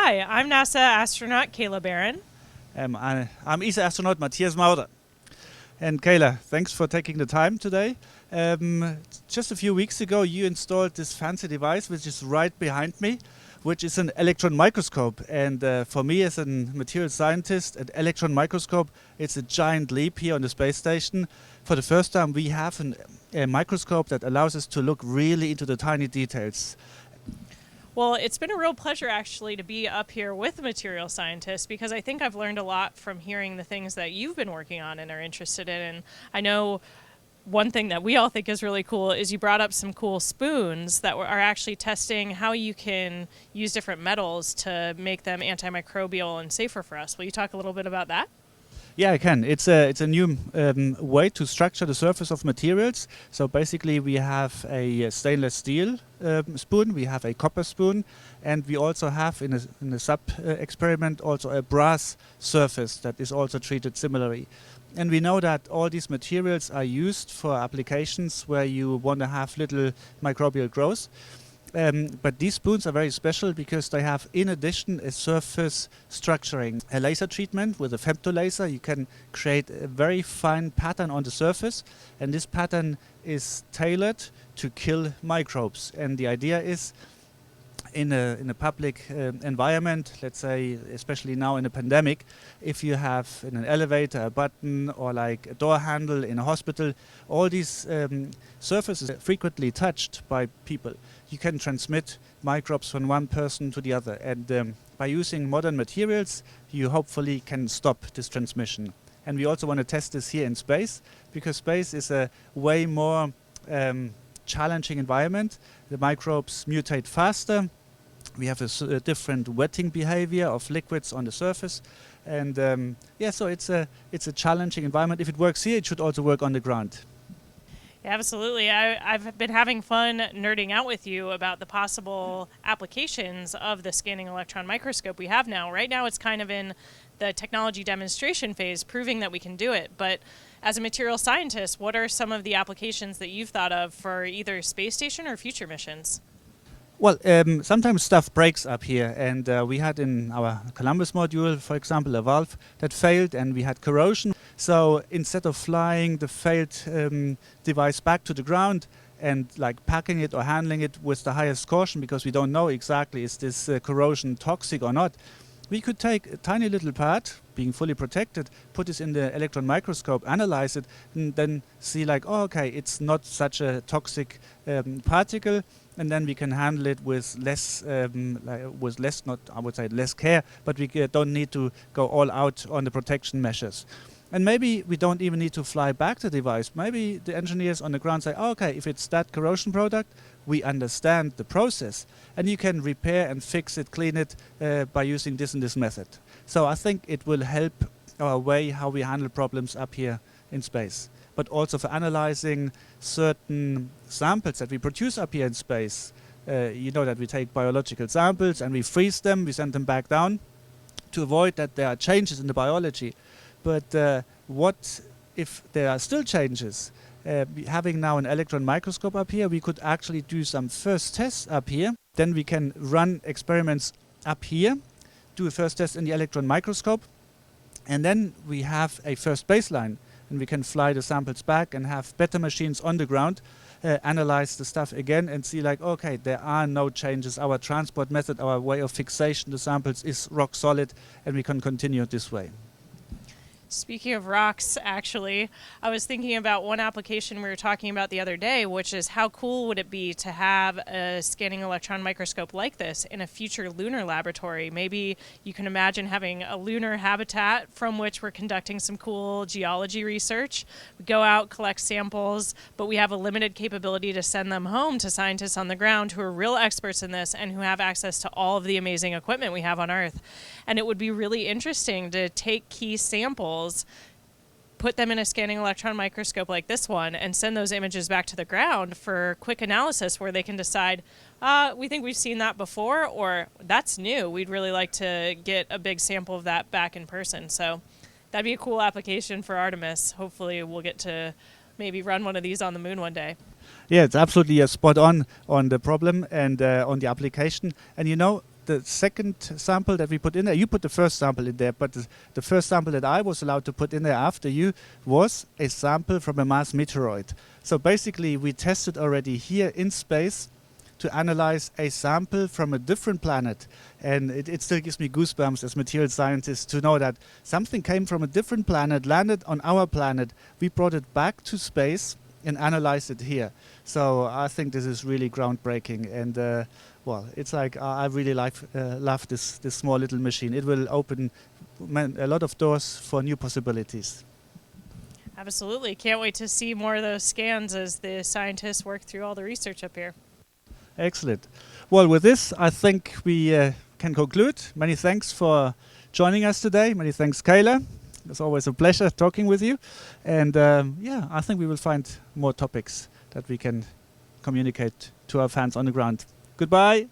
Hi, I'm NASA astronaut Kayla Barron. I'm ESA astronaut Matthias Mauder. And Kayla, thanks for taking the time today. Just a few weeks ago, you installed this fancy device, which is right behind me, which is an electron microscope. And for me, as a material scientist, an electron microscope, it's a giant leap here on the space station. For the first time, we have a microscope that allows us to look really into the tiny details. Well, it's been a real pleasure actually to be up here with a material scientist because I think I've learned a lot from hearing the things that you've been working on and are interested in. And I know one thing that we all think is really cool is you brought up some cool spoons that are actually testing how you can use different metals to make them antimicrobial and safer for us. Will you talk a little bit about that? Yeah, I can. It's a new way to structure the surface of materials. So basically, we have a stainless steel spoon, we have a copper spoon, and we also have in a sub experiment also a brass surface that is also treated similarly. And we know that all these materials are used for applications where you want to have little microbial growth. But these spoons are very special because they have, in addition, a surface structuring. A laser treatment with a femtolaser, you can create a very fine pattern on the surface, and this pattern is tailored to kill microbes. And the idea is, in a public environment, let's say, especially now in a pandemic, if you have in an elevator a button or like a door handle in a hospital, all these surfaces are frequently touched by people. You can transmit microbes from one person to the other, and by using modern materials, you hopefully can stop this transmission. And we also want to test this here in space, because space is a way more challenging environment. The microbes mutate faster. We have a different wetting behavior of liquids on the surface, and so it's a challenging environment. If it works here, it should also work on the ground. Yeah, absolutely. I've been having fun nerding out with you about the possible applications of the scanning electron microscope we have now. Right now, it's kind of in the technology demonstration phase, proving that we can do it. But as a material scientist, what are some of the applications that you've thought of for either space station or future missions? Well, sometimes stuff breaks up here, and we had in our Columbus module, for example, a valve that failed, and we had corrosion. So instead of flying the failed device back to the ground and like packing it or handling it with the highest caution, because we don't know exactly is this corrosion toxic or not, we could take a tiny little part, being fully protected, put this in the electron microscope, analyze it, and then see like, oh, okay, it's not such a toxic particle, and then we can handle it with less, not, I would say, less care, but we don't need to go all out on the protection measures. And maybe we don't even need to fly back the device. Maybe the engineers on the ground say, oh, okay, if it's that corrosion product, we understand the process, and you can repair and fix it, clean it by using this and this method. So I think it will help our way how we handle problems up here in space, but also for analyzing certain samples that we produce up here in space. You know that we take biological samples and we freeze them, we send them back down to avoid that there are changes in the biology. But what if there are still changes? Having now an electron microscope up here, we could actually do some first tests up here. Then we can run experiments up here, do a first test in the electron microscope, and then we have a first baseline, and we can fly the samples back and have better machines on the ground, analyze the stuff again and see like, okay, there are no changes. Our transport method, our way of fixation the samples is rock solid, and we can continue this way. Speaking of rocks, actually, I was thinking about one application we were talking about the other day, which is how cool would it be to have a scanning electron microscope like this in a future lunar laboratory? Maybe you can imagine having a lunar habitat from which we're conducting some cool geology research. We go out, collect samples, but we have a limited capability to send them home to scientists on the ground who are real experts in this and who have access to all of the amazing equipment we have on Earth. And it would be really interesting to take key samples, put them in a scanning electron microscope like this one, and send those images back to the ground for quick analysis where they can decide, we think we've seen that before, or that's new. We'd really like to get a big sample of that back in person. So that'd be a cool application for Artemis. Hopefully we'll get to maybe run one of these on the moon one day. Yeah, it's absolutely spot on the problem and on the application. And you know, the second sample that we put in there, you put the first sample in there, but the first sample that I was allowed to put in there after you was a sample from a Mars meteoroid. So basically we tested already here in space to analyze a sample from a different planet. And it still gives me goosebumps as material scientist to know that something came from a different planet, landed on our planet, we brought it back to space and analyzed it here. So I think this is really groundbreaking. And well, it's like I really love this small little machine. It will open a lot of doors for new possibilities. Absolutely. Can't wait to see more of those scans as the scientists work through all the research up here. Excellent. Well, with this, I think we can conclude. Many thanks for joining us today. Many thanks, Kayla. It's always a pleasure talking with you. And yeah, I think we will find more topics that we can communicate to our fans on the ground. Goodbye.